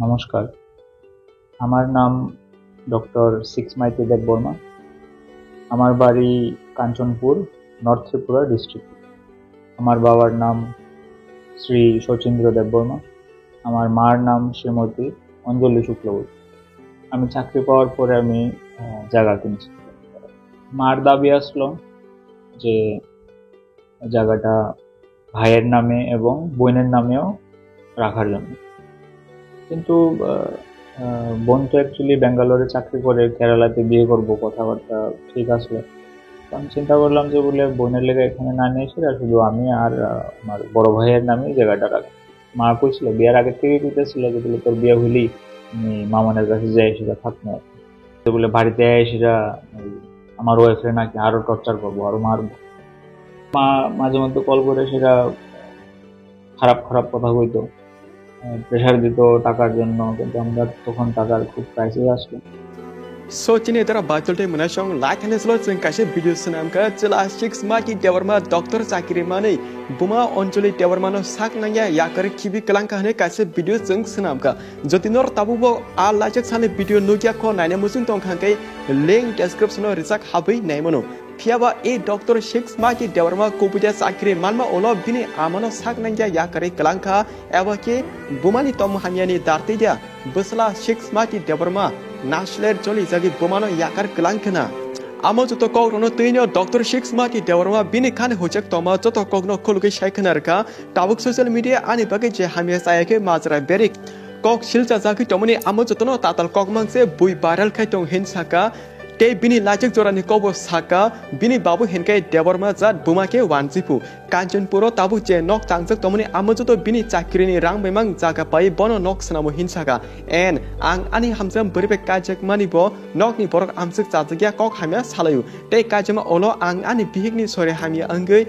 নমস্কার, আমার নাম ডক্টর সিক্স মাইতি দেববর্মা। আমার বাড়ি কাঞ্চনপুর, নর্থ ত্রিপুরা ডিস্ট্রিক্ট। আমার বাবার নাম শ্রী শচীন্দ্র দেববর্মা। আমার মার নাম শ্রীমতী অঞ্জলি শুক্লবর্তী। আমি চাকরি পাওয়ার পরে আমি জায়গা কিনছি। মার দাবি আসলো যে জায়গাটা ভাইয়ের নামে এবং বোনের নামেও রাখার জন্য। কিন্তু বোন তো অ্যাকচুয়ালি ব্যাঙ্গালোরে চাকরি করে, কেরালাতে বিয়ে করবো, কথাবার্তা ঠিক আসলো। তো আমি চিন্তা করলাম যে বলে বোনের লেগে এখানে না নিয়ে এসে শুধু আমি আর আমার বড় ভাইয়ের নামে জায়গাটা রাখি। মা কইছিল বিয়ের আগে থেকেই কইতেছিল যে বলে তোর বিয়ে হইলি আমি মামনের কাছে যাই সেটা থাকবো। তো বলে বাড়িতে সেটা আমার ওয়াইফে নাকি আরো টর্চার করবো, আরো মারবো। মা মাঝে মধ্যে কল করে সেটা খারাপ খারাপ কথা কইতো, প্রেশার দিত টাকার জন্য, কিন্তু আমরা তখন টাকার খুব ক্রাইসিস আসলো। So chini tara batul te mana shong like and slot sing kaise video sunam ka chila 6 ma ki dewarma doctor sakiri mane buma onjoli dewarma no sak nangya yakar kibi kalang ka hne kaise video sing sunam ka jotinor tabu bo a lajak sane video nokia ko naine musun tong khang kai link description no risak habai nai mono Fiaba a doctor 6 ma ki dewarma kopuja sakiri manma olo bini amano sak nangya yakare kalang ka eba ke bumani tom hanyani darti dia busla 6 ma ki dewarma Nashler Jolly Zagi Bomano Yakar Klankana. Amo to talk on a tino, Dr. Shix Mati Dewarma, Bini Kan Hojak Toma, Toto Cogno Koluki Shaikanarka, Tabuk social media, and a package Hamias Ayake Mazra Berik. Kok Shilta Zaki Tomini Amotono, Tatal Kogmanse, Bui Baral Kaitong Hinsaka. Te bini lajak jorani kobo saka bini babu henkai dewarma zat bumake wanzipu Kanchanpuro tabu je nok tangsak tomani amajoto bini chakirini rang memang jaga pai bono nok sanamo hinsaka en ang ani hamsam beribe kajak manibo nok ni borok amsik jajagya kok hamya salayu te kajama olo ang ani bihigni sore hamya anggai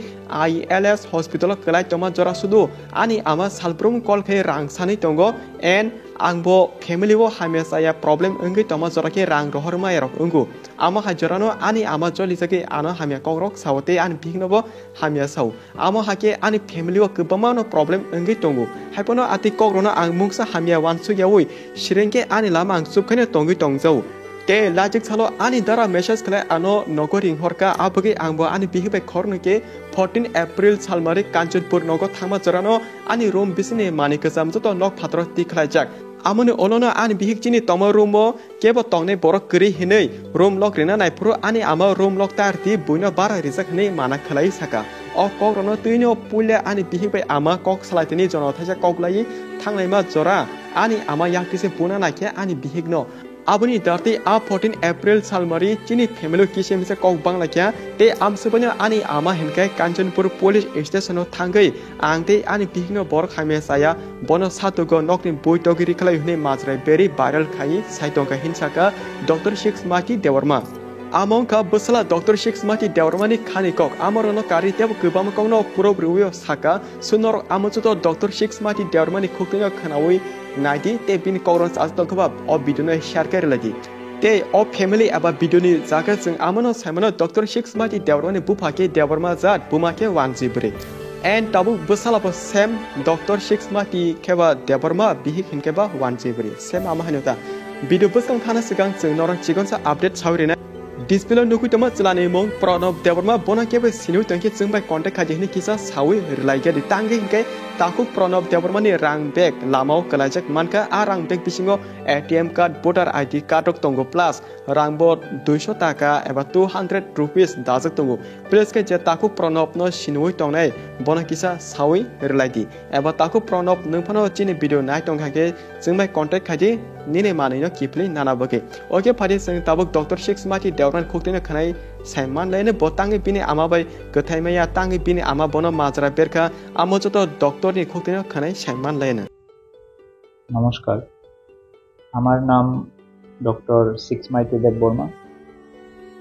ILS hospital kelai toma jora sudu ani ama salbrum kol khe rang sani tongo en angbo family wo hamya saya problem anggai toma jora ke rang rohorma erok ungu ama hajarano ani ama joli sake ana hamya kongrok sawate an bihigno bo hamya saw ama hake ani family wo kubama no problem anggai tongo haipono ati kogrono ang mungsa hamya wansu yawi shirenge ani lama ang subkhane tongi tongjau te lajik salo ani dara message khle ano nogoring horka abage angbo ani bihibe khorne ke 14 April salmari Kanchanpur nogo thangma jorano ani room bisine manika jamjoto nok phatro tikhlajak amone olono ani bihik chini tomo room kebo tongne borok kri hinei room lock rena nai pro ani ama room lock tar ti buino bara rizak nei mana khlai saka o kogrono tuino pulya ani bihik be ama kok salaitini jono thaja koklai thangnai ma jora ani ama yaktise puna nakya ani bihik no Abuni darti a 14 April salmari chini family kisem se kok bangla kya te amsubanya ani ama henkai Kanchanpur police station thangai angte ani bihno bor khame saya bono satugo nokni boitogiri khlai hune majrai very viral khai saitongka hinsaka Dr. Shix Mati Dewarma Amonka busala Dr. Shix Mati Dewarma ni khani kok amorono kari teb kubam kongno puro bruyo saka sunor amochuto Dr. Shix Mati Dewarma ni khuktinga khanawi Nadi te bin koron as tongkaba o bidune share kare lagi te o family aba biduni jaga jeng amono saimono Dr. Shix Mati Dewarma bufake Dewarma zat bumake wanjibre and tabu busala po same Dr. Shix Mati keba Dewarma bihik hinkeba wanjibre same ama hanuta video buskang khana sigang jeng norang chigonsa update chawrina Display nukui toma celana mong Pranab Dewarma bona kebe sinu tangke jengbai contact kajehni kisa sawi relaiga di tangge hingkai takuk Pranab Dewarma ni rang bag lamau kalajak manka a rang bag bisingo ATM card voter ID card ok tongo plus rang bot 200 taka eba 200 rupees dajak tongo plus ke je takuk Pranab no sinui tongnai bona kisa sawi relaigi eba takuk Pranab nungphano chini video nai tongkhake jengbai contact kaje nine manai no kipli nana bake okay phari sing tabuk Dr. Shix Mati Dewarma khuktina khanai Saiman lain botangi bini ama bai ketai maya tangi bini ama bono majra berka amo joto doctor ni khuktina khanai Saiman lain নমস্কার, আমার নাম doctor six Maiti Debbarma.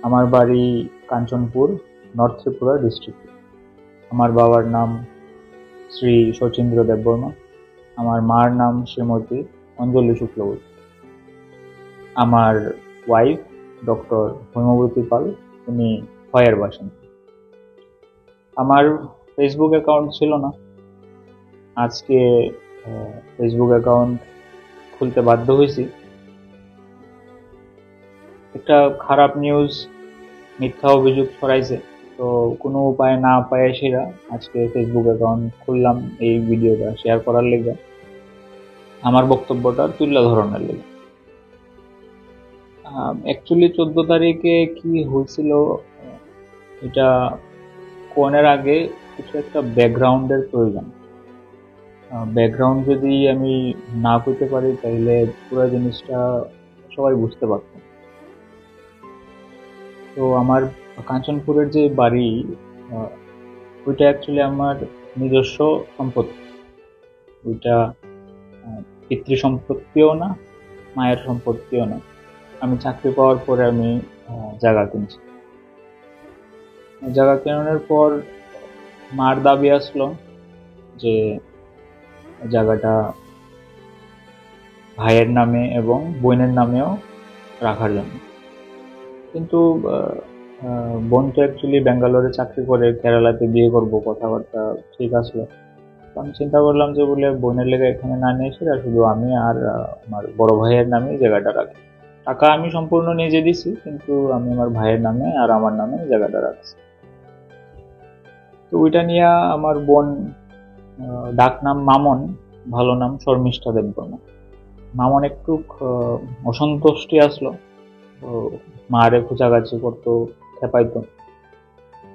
আমার বাড়ি Kanchanpur, north Tripura district. আমার বাবার নাম শ্রী শচীন্দ্র দেববর্মা। আমার মার নাম শ্রীমতী অঞ্জলি শুক্লবর্তী। আমার ওয়াইফ ডক্টর হৈমবতী পাল, উনি ফয়ের বাসিন্দা। আমার ফেসবুক অ্যাকাউন্ট ছিল না, আজকে ফেসবুক অ্যাকাউন্ট খুলতে বাধ্য হয়েছি। একটা খারাপ নিউজ, মিথ্যা অভিযোগ ছড়াইছে, তো কোনো উপায় না পায় সেরা আজকে ফেসবুক অ্যাকাউন্ট খুললাম এই ভিডিওটা শেয়ার করার লেগে, আমার বক্তব্যটা তুলে ধরনের লেগে। অ্যাকচুয়ালি 14 তারিখে কি হয়েছিল এটা কোনের আগে কিছু একটা ব্যাকগ্রাউন্ডের প্রয়োজন। ব্যাকগ্রাউন্ড যদি আমি না করতে পারি তাহলে পুরো জিনিসটা সবাই বুঝতে পারত। তো আমার কাঞ্চনপুরের যে বাড়ি, ওইটা অ্যাকচুয়ালি আমার নিজস্ব সম্পত্তি। ওইটা পিতৃ সম্পত্তিও না, মায়ের সম্পত্তিও না। আমি চাকরি পাওয়ার পরে আমি জায়গা কিনছি। জায়গা কেনার পর মার দাবি আসলো যে জায়গাটা ভাইয়ের নামে এবং বোনের নামেও রাখার জন্য। কিন্তু বোন তো অ্যাকচুয়ালি ব্যাঙ্গালোরে চাকরি করে, কেরালাতে বিয়ে করবো, কথাবার্তা ঠিক আসলো। আমি চিন্তা করলাম যে বলে বোনের লেগে এখানে না নিয়ে এসে শুধু আমি আর আমার বড় ভাইয়ের নামে জায়গাটা রাখি। টাকা আমি সম্পূর্ণ নিজে দিছি, কিন্তু আমি আমার ভাইয়ের নামে আর আমার নামে জায়গাটা রাখছি। তো ওইটা নিয়ে আমার বোন, ডাক নাম মামন, ভালো নাম শর্মিষ্ঠা দেববর্মা। মামন একটু অসন্তুষ্টি আসলো, তো মারে খোঁচাগাছি করতো, খেপাইতো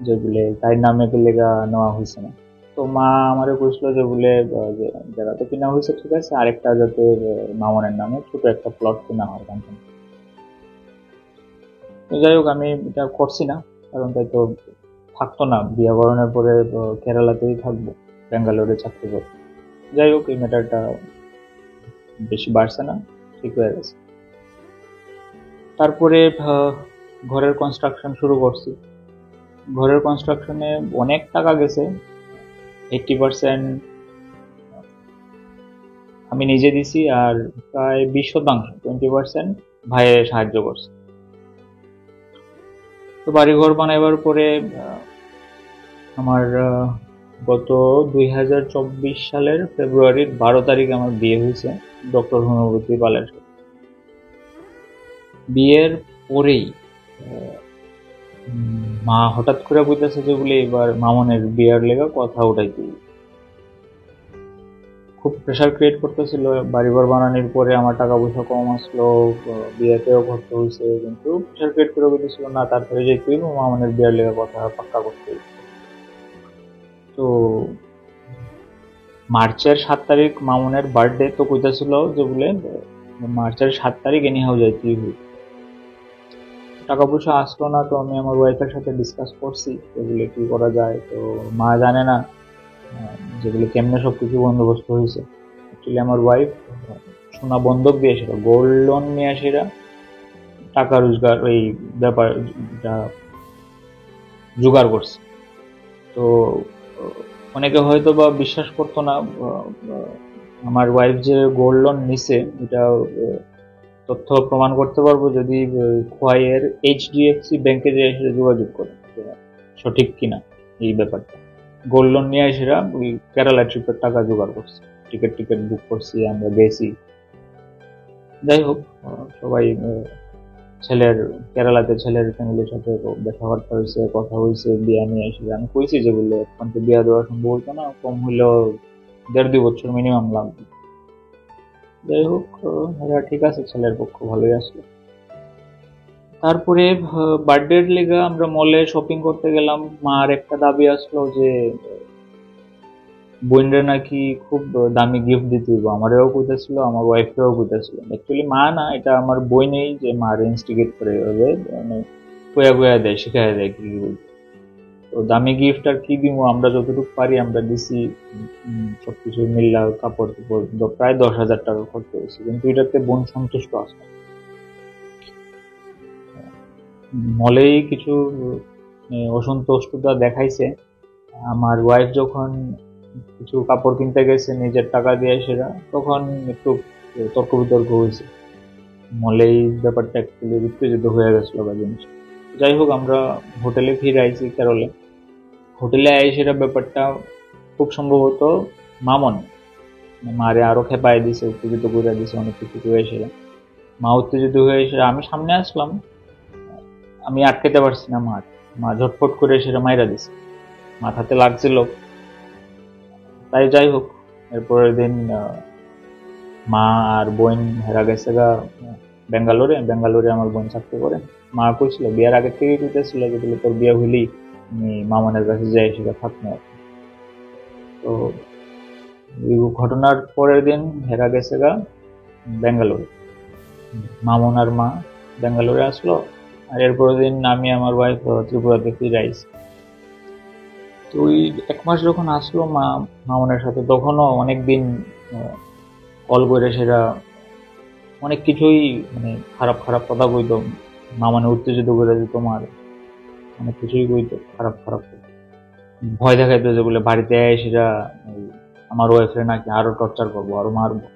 যেগুলো তাই নামে লেগা নেওয়া হয়েছে না। তো মা আমারে কইছিল যে বলে জায়গা তো কিনা হয়েছে ঠিক আছে, আরেকটা যাতে মামনের নামে ছোট একটা প্লট কিনা হয়। তো যাই হোক, আমি এটা করছি না, কারণ তাই তো থাকতো না, বিয়ে করানোর পরে কেরালাতেই থাকবো, ব্যাঙ্গালোরে চাকরি করবো। যাই হোক, এই ম্যাটারটা বেশি বাড়ছে না, ঠিক হয়ে গেছে। তারপরে ঘরের কনস্ট্রাকশন শুরু করছি। ঘরের কনস্ট্রাকশনে অনেক টাকা গেছে। 80% আমি নিজে দিছি, আর প্রায় 20% 20% ভাইয়ে সাহায্য করছে। তো বাড়িঘর বানাইবার পরে আমার গত 2024 সালের ফেব্রুয়ারির 12 তারিখে আমার বিয়ে হয়েছে ডক্টর হোমিওপ্যাথি পালের সাথে। বিয়ের পরেই মা হঠাৎ করে বুঝতেছে যে বলে এবার মামনের বিয়ের লেগে কথা উঠাইতে, খুব প্রেশার ক্রিয়েট করতেছিল। বাড়িঘর বানানোর পরে আমার টাকা পয়সা কম আসলো, বিয়েতেও খরচ হয়েছে, কিন্তু প্রেশার ক্রিয়েট করে বলতেছিল না, তারপরে যে তুই মামনের বিয়ের লেগে কথা পাক্কা করতে। তো মার্চের 7 তারিখ মামনের বার্থডে, তো কইতেছিল যে বলে মার্চের 7 তারিখ এনিহাও যাইতে হই। টাকা পয়সা আসলো না, তো আমি আমার ওয়াইফের সাথে ডিসকাস করছি এগুলো কি করা যায়। তো মা জানে না যেগুলো কেমনে সবকিছু বন্দোবস্ত হয়েছে। অ্যাকচুয়ালি আমার ওয়াইফ সোনা বন্ধক দিয়েছিল, গোল্ড লোন নিয়ে সেরা টাকা রোজগার ওই ব্যাপার জোগাড় করছে। তো অনেকে হয়তো বা বিশ্বাস করতো না আমার ওয়াইফ যে গোল্ড লোন নিছে, এটা তথ্য প্রমাণ করতে পারবো যদি খোয়াইয়ের HDFC ব্যাংকে যে এসে যোগাযোগ করে সঠিক কিনা এই ব্যাপারটা। গোল্ড লোন নিয়ে এসে ওই কেরালা ট্রিপের টাকা জোগাড় করছে, টিকিট বুক করছি, আমরা গেছি। যাই হোক, সবাই ছেলের কেরালাতে ছেলের ফ্যামিলির সাথে দেখাবার্তা হয়েছে, কথা হয়েছে, বিয়া নিয়ে এসে। আমি কইছি যে বললে এখন তো বিয়া দেওয়া সম্ভব হতো না, কম হইলেও 1.5-2 বছর মিনিমাম লাগবে। যাই হোক, ঠিক আছে, ছেলের পক্ষ ভালোই আসলো। তারপরে বার্থডের লেগে আমরা মলে শপিং করতে গেলাম। মার একটা দাবি আসলো যে বোনরা নাকি খুব দামি গিফট দিতে হইব। আমারও কইতেছিল, আমার ওয়াইফকেও কইতেছিল। অ্যাকচুয়ালি মা না, এটা আমার বোনই যে মার ইনস্টিগেট করে, মানে কয়া দেয়, শিখাইয়া দেয় কি বলতে। তো দামি গিফট আর কি দিব, আমরা যতটুকু পারি আমরা দিছি। সবকিছু মিল্লা কাপড় প্রায় 10,000 টাকা খরচ হয়েছে, কিন্তু এটাতে বোন সন্তুষ্ট আছে। মলেই কিছু অসন্তুষ্টতা দেখাইছে। আমার ওয়াইফ যখন কিছু কাপড় কিনতে গেছে নিজের টাকা দিয়ে সেটা, তখন একটু তর্ক বিতর্ক হয়েছে। মলেই ব্যাপারটা একটু উত্তেজিত হয়ে গেছিল বা জিনিস। যাই হোক, আমরা হোটেলে ফিরে আইছি কেরলে। হোটেলে আই সেটা ব্যাপারটা খুব সম্ভবত মামন মারে আরো খেপাই দিছে, উত্তেজিত করে দিছে, অনেক কিছু হয়েছিল। মা উত্তেজিত হয়েছে, আমি সামনে আসলাম, আমি আটকাতে পারছি না মা ঝটফট করে সেটা মাইরা দিছে, মাথাতে লাগছিল। তাই যাই হোক, এরপরের দিন মা আর বোন হেরা গেছে গা বেঙ্গালোরে আমার বোন চাকরি করে। মা কইছিল, বিয়ার আগে থেকে কইতেছিল যে বলে তোর বিয়ে হইলেই আমি মামনের কাছে যাই, সেটা থাকবো। তো এই ঘটনার পরের দিন হেরা গেছে গা বেঙ্গালোরে, মামন আর মা বেঙ্গালোরে আসলো। আর এরপরের দিন আমি আমার ওয়াইফ ত্রিপুরাতে ফিরে আইছি। তো ওই 1 মাস যখন আসলো মামনের সাথে, তখনও অনেকদিন কল করে সেটা অনেক কিছুই মানে খারাপ খারাপ কথা কইতো, মামানে উত্তেজিত করে দিত, মার অনেক কিছুই কইতো খারাপ খারাপ, ভয় দেখাইতো যে বলে বাড়িতে সেটা আমার ওয়াইফের নাকি আরো টর্চার করবো, আরো মারবো।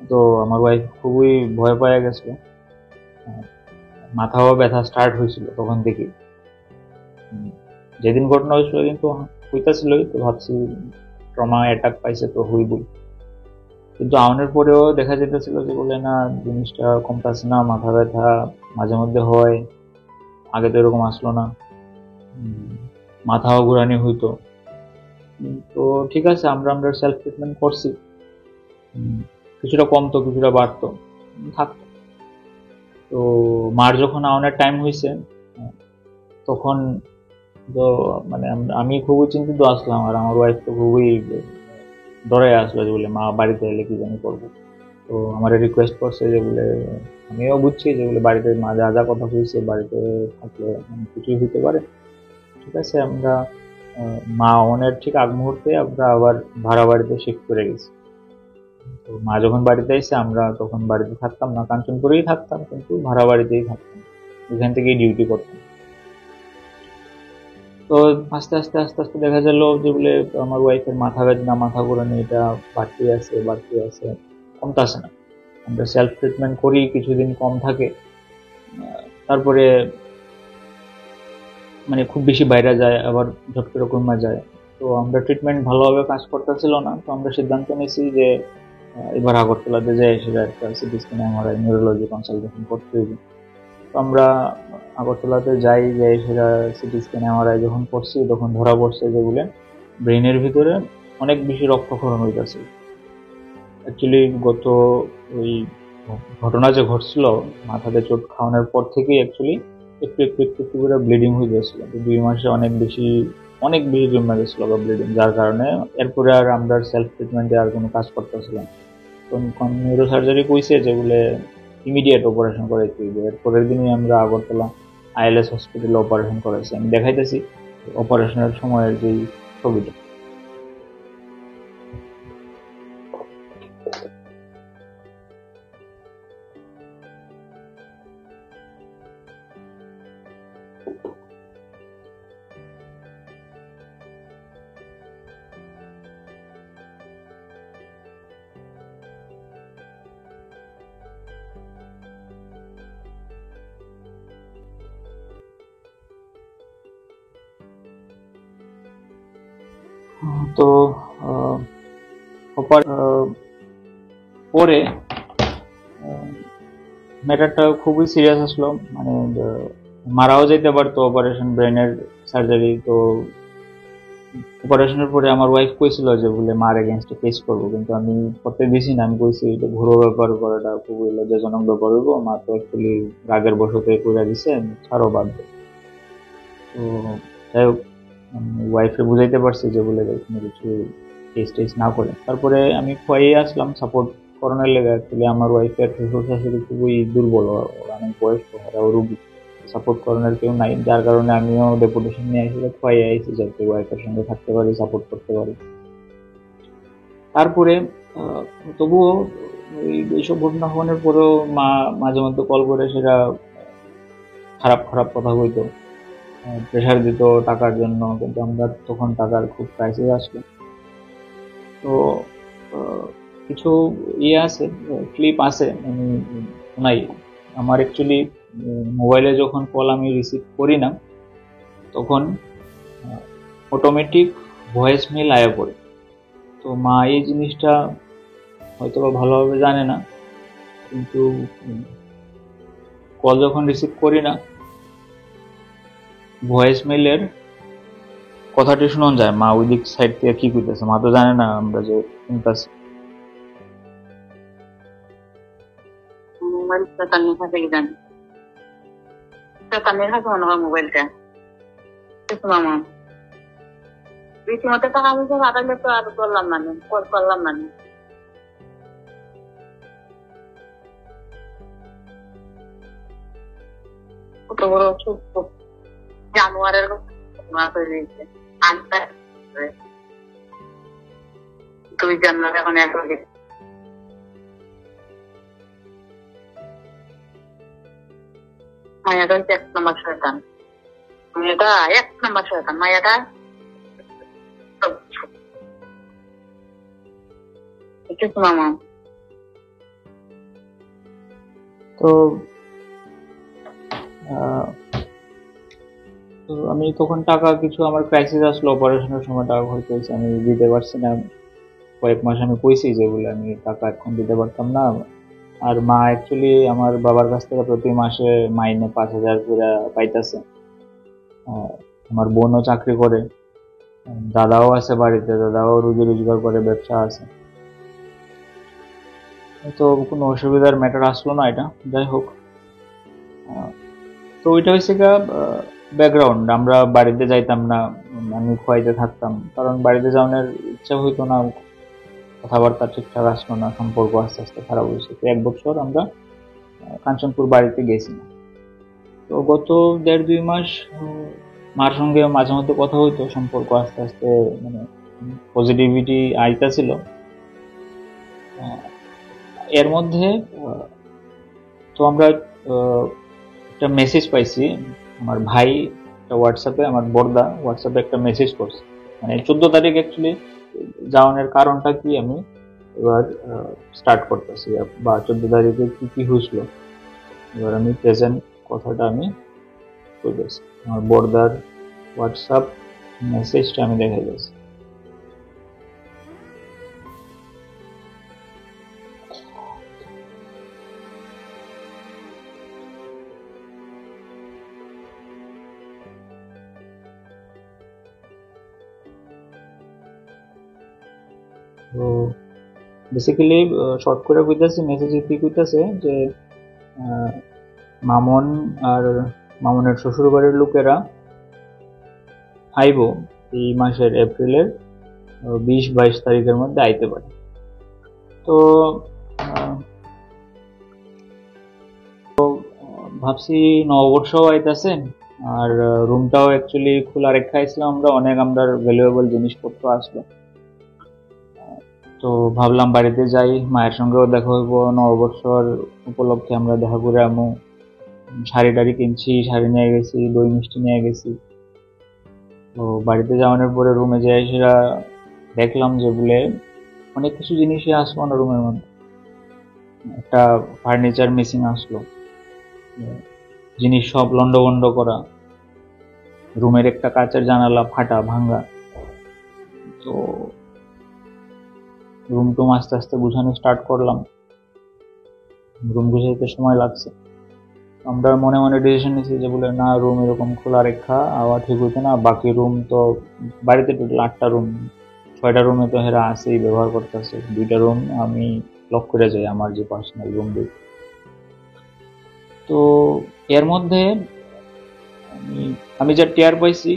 তো আমার ওয়াইফ খুবই ভয় পেয়ে গেছিল, মাথাও ব্যথা স্টার্ট হয়েছিল তখন থেকে। যেদিন ঘটনা হয়েছিল কিন্তু হইতাছিলই, তো ভাবছি ট্রমা অ্যাটাক পাইছে তো হইবই। কিন্তু আউনের পরেও দেখা যেতেছিল যে বলে না, জিনিসটা কমতাছে না, মাথা ব্যথা মাঝে মধ্যে হয়, আগে তো এরকম আসলো না, মাথাও ঘুরানি হইতো। তো ঠিক আছে, আমরা সেলফ ট্রিটমেন্ট করছি, কিছুটা কমতো কিছুটা বাড়তো থাকতো। তো মার যখন আউনের টাইম হয়েছে, তখন তো মানে আমি খুবই চিন্তিত আসলাম, আর আমার ওয়াইফ তো খুবই ডরে আসলো যে বলে মা বাড়িতে এলে কি জানি করবো। তো আমার রিকোয়েস্ট করছে যে বলে, আমিও বুঝছি যে বলে বাড়িতে মা যা যা কথা হয়েছে, বাড়িতে থাকলে কিছুই হতে পারে। ঠিক আছে, আমরা মা অনের ঠিক আগ মুহূর্তে আমরা আবার ভাড়া বাড়িতে শিফট করে গেছি। তো মা যখন বাড়িতে এসে, আমরা তখন বাড়িতে থাকতাম না, কাঞ্চনপুরেই থাকতাম, কিন্তু ভাড়া বাড়িতেই থাকতাম, ওইখান থেকেই ডিউটি করতাম। তো আস্তে আস্তে আস্তে আস্তে দেখা গেল যে বলে আমার ওয়াইফের মাথা বেদনা, মাথা ঘোরানো এটা বাড়তি আছে, কমতাছে না। আমরা সেলফ ট্রিটমেন্ট করি, কিছুদিন কম থাকে, তারপরে মানে খুব বেশি বাইরে যায়, আবার ঝট করে কমা যায়। তো আমরা ট্রিটমেন্ট ভালোভাবে কাজ করতেছিল না, তো আমরা সিদ্ধান্ত নিয়েছি যে এবার আগরতলাতে যাই, সেটা একটা CT scan, MRI, neurology consultation করতে হবে। তো আমরা আগরতলাতে যাই, সেটা সিটি স্ক্যান এমআরআই যখন করছি, তখন ধরা পড়ছে যে বলে ব্রেনের ভিতরে অনেক বেশি রক্তক্ষরণ হইতেছে। অ্যাকচুয়ালি গত ওই ঘটনা যে ঘটছিল, মাথাতে চোট খাওয়ানোর পর থেকেই অ্যাকচুয়ালি একটু একটু একটু একটু করে ব্লিডিং হয়ে যাচ্ছিল। 2 মাসে অনেক বেশি জমে গেছিল ব্লিডিং, যার কারণে এরপরে আর আমরা সেলফ ট্রিটমেন্টে আর কোনো কাজ করতেছিলাম। তখন নিউরো সার্জারি কইছে যে বলে ইমিডিয়েট অপারেশন করাইতে হইবে। এর পরের দিনই আমরা আগরতলা আইএলএস হসপিটালে অপারেশন করাইছি। আমি দেখাইতেছি অপারেশনের সময়ের যেই ছবিটা। তো পরে ম্যাটারটা খুবই সিরিয়াস আসলো, মানে মারাও যেতে পারতো অপারেশন, ব্রেনের সার্জারি। তো অপারেশনের পরে আমার ওয়াইফ কইছিল যে বলে মার এগেনস্টে কেস করবো, কিন্তু আমি করতে দিছি না। আমি কইছি এটা ঘুরো ব্যাপার করাটা খুবই লজ্জাজনক ব্যাপার হইব, মা তো অ্যাকচুয়ালি রাগের বশতে করে দিছে, ছাড়ো বাদ দে। তো যাই হোক, ওয়াইফে বুঝাইতে পারছি যে বলে কোনো কিছু কেস টেস না করে। তারপরে আমি খুয়াইয়ে আসলাম সাপোর্ট করানোর লেগে। অ্যাকচুয়ালি আমার ওয়াইফের শ্বশুর শাশুড়ি খুবই দুর্বল, ওরা অনেক বয়স্ক, ওরাও রুগী, সাপোর্ট করানোর কেউ নাই, যার কারণে আমিও ডেপুটেশন নিয়ে এসে খুয়াইয়ে আইছি যাতে ওয়াইফের সঙ্গে থাকতে পারি, সাপোর্ট করতে পারি। তারপরে তবুও এইসব ঘটনা হওয়ার পরেও মা মাঝে মধ্যে কল করে সেটা খারাপ খারাপ কথা কইতো, প্রেশার দিত টাকার জন্য, কিন্তু আমরা তখন টাকার খুব ক্রাইসিস আসলো। তো কিছু আছে, ক্লিপ আছে, আমি শোনাই। আমার অ্যাকচুয়ালি মোবাইলে যখন কল আমি রিসিভ করি না, তখন অটোমেটিক ভয়েস মেল আয়া পড়ে। তো তো মা এই জিনিসটা হয়তো বা ভালোভাবে জানে না, কিন্তু কল যখন রিসিভ করি না, ভয়েস মেইলের কথাটি শোনা যায় মা ওই দিক সাইড থেকে কি করতেছে। মা তো জানে না আমরা যে শুনতেছি। মোবাইলটা কানে হাতে কি জানি কানের হাতে মনে হয় মোবাইলটা মামা রীতিমতো টাকা পয়সা পাঠালে তো আর করলাম না, কল করলাম না। কত বড় জানুয়ারের মাস হয়ে গেছে, 2 জানুয়ারি এখন 1 হয়ে গেছে। মায়াটা হচ্ছে 1 নম্বর শয়তান, মেয়েটা 1 নম্বর শয়তান। মায়াটা মামা তো আমি তখন টাকা কিছু আমার ক্রাইসিস আসলো, অপারেশনের সময় টাকা খরচ হয়েছে, আমি দিতে পারছি না। কয়েক মাস আমি কইছি যে বলে আমি টাকা এখন দিতে পারতাম না। আর মা অ্যাকচুয়ালি আমার বাবার কাছ থেকে প্রতি মাসে মাইনে 5,000 করে পাইতেছে। আমার বোনও চাকরি করে, দাদাও আছে বাড়িতে, দাদাও রুজি রোজগার করে, ব্যবসা আছে। তো কোনো অসুবিধার ম্যাটার আসলো না এটা। যাই হোক, তো ওইটা হচ্ছে গা ব্যাকগ্রাউন্ড। আমরা বাড়িতে যাইতাম না, আমি খোয়াইতে থাকতাম, কারণ বাড়িতে যাওয়ার ইচ্ছা হইতো না, কথাবার্তা ঠিকঠাক আসলো না, সম্পর্ক আস্তে আস্তে খারাপ হয়েছে। তো 1 বছর আমরা কাঞ্চনপুর বাড়িতে গেছি না। তো গত 1.5-2 মাস মার সঙ্গে মাঝে মধ্যে কথা হইতো, সম্পর্ক আস্তে আস্তে মানে পজিটিভিটি আইতাছিল। এর মধ্যে তো আমরা একটা মেসেজ পাইছি, আমার ভাই হোয়াটসঅ্যাপে, আমার বড়দা হোয়াটসঅ্যাপে একটা মেসেজ করছে, মানে 14 তারিখ অ্যাকচুয়ালি যাওয়ানোর কারণটা কি আমি এবার স্টার্ট করতেছি, বা 14 তারিখে কি কি হয়েছিল এবার আমি প্রেজেন্ট কথাটা আমি করতেছি। আমার বড়দার হোয়াটসঅ্যাপ মেসেজটা আমি দেখে গেছি। তো বেসিক্যালি শর্ট করে কইতাছি, মেসেজে কি কইতাছে যে মামন আর মামনের শ্বশুর বাড়ির লোকেরা আইব এই মাসের এপ্রিলের 20-22 তারিখের মধ্যে আইতে পারে। তো ভাবছি নববর্ষ আইতাছে, আর রুমটাও অ্যাকচুয়ালি খোলা রেখাইছিলাম আমরা, অনেক আমরা ভ্যালুয়েবল জিনিসপত্র আসলো। তো ভাবলাম বাড়িতে যাই, মায়ের সঙ্গেও দেখা হইব, নববর্ষর উপলক্ষে আমরা দেখা করে আমু। শাড়ি টাড়ি কিনছি, শাড়ি নিয়ে গেছি, দই মিষ্টি নিয়ে গেছি। তো বাড়িতে যাওয়ানোর পরে রুমে যাই, সেটা দেখলাম যে বলে অনেক কিছু জিনিসই আসলো না রুমের মধ্যে। একটা ফার্নিচার মিসিং আসলো, জিনিস সব লন্ডভন্ড করা, রুমের একটা কাচের জানালা ফাটা ভাঙ্গা। তো রুম টুম আস্তে আস্তে গুছানো স্টার্ট করলাম, রুম গুছাইতে সময় লাগছে। আমরা মনে মনে ডিসিশন নিয়েছি যে বলে না, রুম এরকম খোলা রেখা আওয়া ঠিক হইতো না। বাকি রুম তো বাড়িতে টোটাল 8টা রুম, 6টা রুমে তো হেরা আসেই, ব্যবহার করতেছে। 2টা রুম আমি লক করে যাই, আমার যে পার্সোনাল রুম দুই। তো এর মধ্যে আমি যা টেয়ার পাইছি,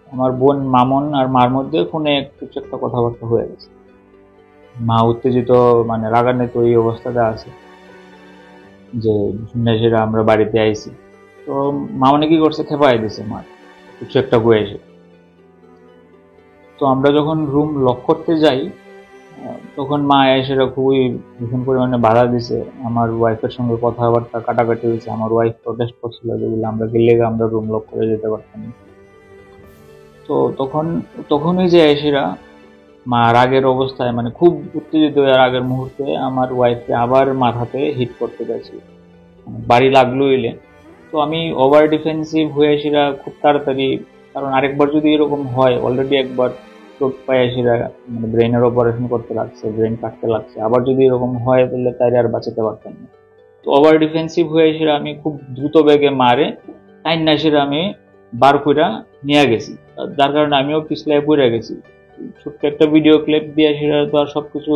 আমার বোন মামন আর মার মধ্যে ফোনে কিছু একটা কথাবার্তা হয়ে গেছে। মা উত্তেজিত, মানে রাগান্বিত এই অবস্থাতে আছে যে সেরা আমরা বাড়িতে আইছি। তো মামনে কি করছে, খেপাই দিছে মা কিছু একটা হয়ে এসে। তো আমরা যখন রুম লক করতে যাই, তখন মা এসেরা খুবই ভীষণ পরিমাণে বাধা দিছে। আমার ওয়াইফের সঙ্গে কথাবার্তা কাটাকাটি হয়েছে। আমার ওয়াইফ প্রটেস্ট করছিল যে বলে আমরা গেলে আমরা রুম লক করে যেতে পারতাম। তো তখনই যে এসেরা মা রাগের অবস্থায়, মানে খুব উত্তেজিত হয়ে রাগের মুহূর্তে আমার ওয়াইফকে আবার মাথাতে হিট করতে গেছিল, বাড়ি লাগলো এলে। তো আমি ওভার ডিফেন্সিভ হয়ে সেটা খুব তাড়াতাড়ি, কারণ আরেকবার যদি এরকম হয়, অলরেডি একবার চোট পায়ে সেরা মানে ব্রেনের অপারেশন করতে লাগছে, ব্রেন কাটতে লাগছে। আবার যদি এরকম হয় তাহলে তাইলে আর বাঁচাতে পারতাম না। তো ওভার ডিফেন্সিভ হয়ে সেরা আমি খুব দ্রুত বেগে মারে টাইনা সেরা আমি বার কইরা নিয়ে গেছি, যার কারণে আমিও পিছলায় পড়ে গেছি। ছোট্ট একটা ভিডিও ক্লিপ দিয়ে সেটা তো আর সবকিছু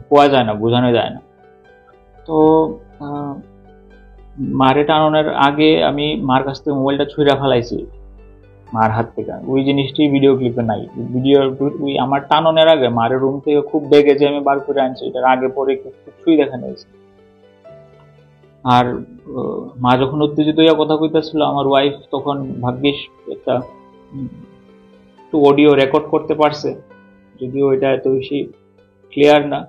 কোয়া যায় না, বোঝানো যায় না। তো মারে টানানোর আগে আমি মার কাছ থেকে মোবাইলটা ছুঁড়া ফেলাইছি মার হাত থেকে, ওই জিনিসটি ভিডিও ক্লিপে নাই। ভিডিও ওই আমার টানানোর আগে মারের রুম থেকে খুব বেগে যে আমি বার করে আনছি, এটার আগে পরে কিছুই দেখানো হয়েছে। আর মা যখন উত্তেজিত হইয়া কথা কইতেছিল, আমার ওয়াইফ তখন ভাগ্যিস একটা একটু অডিও রেকর্ড করতে পারছে, যদিও এটা এত বেশি ক্লিয়ার না,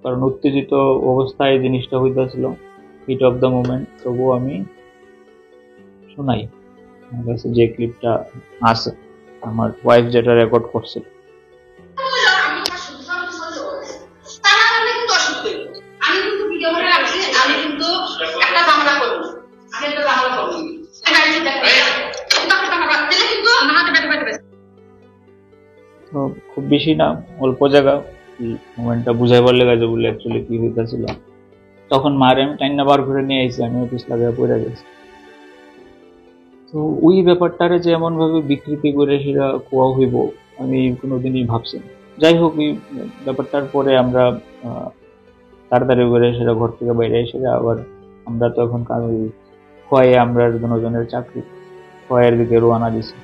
কারণ উত্তেজিত অবস্থায় জিনিসটা হইতেছিল, হিট অফ দ্য মোমেন্ট। তবুও আমি শোনাই আমার কাছে যে ক্লিপটা আছে, আমার ওয়াইফ যেটা রেকর্ড করছে। তো খুব বেশি না, অল্প জায়গা মোমেন্টটা বুঝাইবার লেগে যে বলে অ্যাকচুয়ালি কি হইতেছিল। তখন মারে আমি টাইনা বার করে নিয়ে আইছি, আমি অফিস লাগাই পড়ে গেছি। তো ওই ব্যাপারটারে যে এমন ভাবে বিকৃতি করে সেটা কোয়া হইব আমি কোনোদিনই ভাবছি না। যাই হোক, এই ব্যাপারটার পরে আমরা তাড়াতাড়ি করে সেটা ঘর থেকে বাইরে এসে আবার আমরা তো এখন খোয়াইয়ে আমরা দুজনের চাকরি খোয়াইয়ের দিকে রোয়ানা দিছি।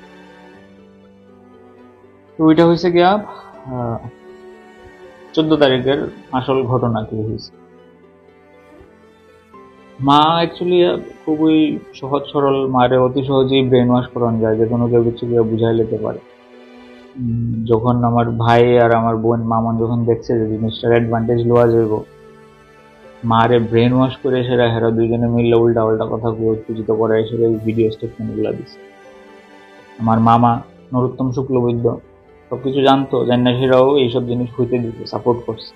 তো ওইটা হয়েছে গিয়া 14 তারিখের আসল ঘটনা কি হয়েছে। মা অ্যাকচুয়ালি খুবই সহজ সরল, মারে অতি সহজেই ব্রেন ওয়াশ করানো যায়, যে কোনো কেউ কিছু বুঝাই নিতে পারে। যখন আমার ভাই আর আমার বোন মামন যখন দেখছে যে জিনিসটার অ্যাডভান্টেজ লওয়া যাইব, মারে ব্রেন ওয়াশ করে সেরা হেরা দুইজনে মিললে উল্টা উল্টা কথা গুলো উত্তেজিত করে সেটা ভিডিও স্টেটমেন্ট গুলা দিচ্ছে। আমার মামা নরোত্তম শুক্লবৈদ্য সবকিছু জানতো, জানি না সেরাও এইসব জিনিস হইতে দিতে সাপোর্ট করছে।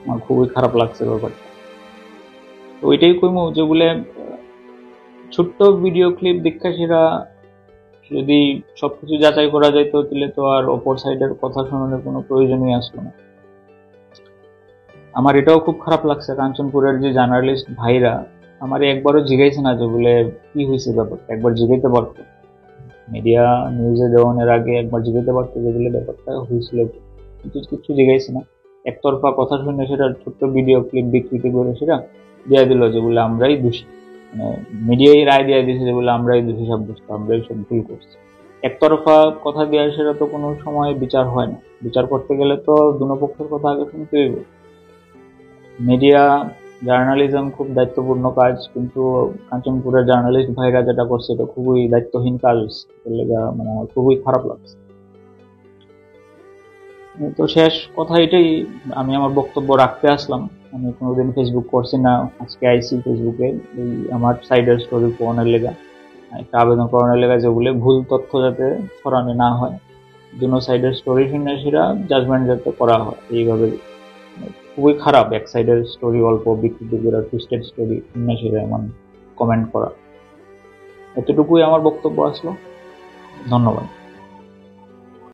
আমার খুবই খারাপ লাগছে ব্যাপারটা। তো ওইটাই কইমু যে বলে ছোট্ট ভিডিও ক্লিপ দেখা সেরা যদি সবকিছু যাচাই করা যাইতো তাহলে তো আর অপর সাইডের কথা শোনানোর কোনো প্রয়োজনই আসলো না। আমার এটাও খুব খারাপ লাগছে, কাঞ্চনপুরের যে জার্নালিস্ট ভাইরা আমার একবারও জিজ্ঞাইছে না যে বলে কি হয়েছে ব্যাপারটা, একবার জিজ্ঞাইতে পারতো, মিডিয়া নিউজে দেওয়ানোর আগে একবার জিজ্ঞাইতে পারতো যে বলে ব্যাপারটা হয়েছিল, কিন্তু কিছু জিজ্ঞাইছে না। একতরফা কথা শুনে সেটা ছোট্ট ভিডিও ক্লিপ বিকৃতি করে সেটা দিয়ে দিল যে বলে আমরাই দোষী, মানে মিডিয়াই রায় দিয়ে দিয়েছে যে বলে আমরাই দোষী সাব্যস্ত, আমরাই সব ভুল করছি। একতরফা কথা দেওয়া সেটা তো কোনো সময় বিচার হয় না। বিচার করতে গেলে তো দুনো পক্ষের কথা আগে শুনতে হইব। মিডিয়া জার্নালিজম খুব দায়িত্বপূর্ণ কাজ, কিন্তু কাঞ্চনপুরের জার্নালিস্ট ভাইরা যেটা করছে এটা খুবই দায়িত্বহীন কাজ, মানে আমার খুবই খারাপ লাগছে। তো শেষ কথা এটাই, আমি আমার বক্তব্য রাখতে আসলাম। আমি কোনোদিন ফেসবুক করছি না, আজকে আইসি ফেসবুকে এই আমার সাইডের স্টোরি পড়ানোর লেগা, একটা আবেদন করানোর লেগা যে বলে ভুল তথ্য যাতে ছড়ানো না হয়, দুনো সাইডের স্টোরি শুনে সেটা জাজমেন্ট যাতে করা হয়। এইভাবে খুবই খারাপ এক সাইডের স্টোরি অল্প বিকৃতি করে টুইস্টেড স্টোরি শুনে সেটা এমন কমেন্ট করা। এতটুকুই আমার বক্তব্য আসলো। ধন্যবাদ।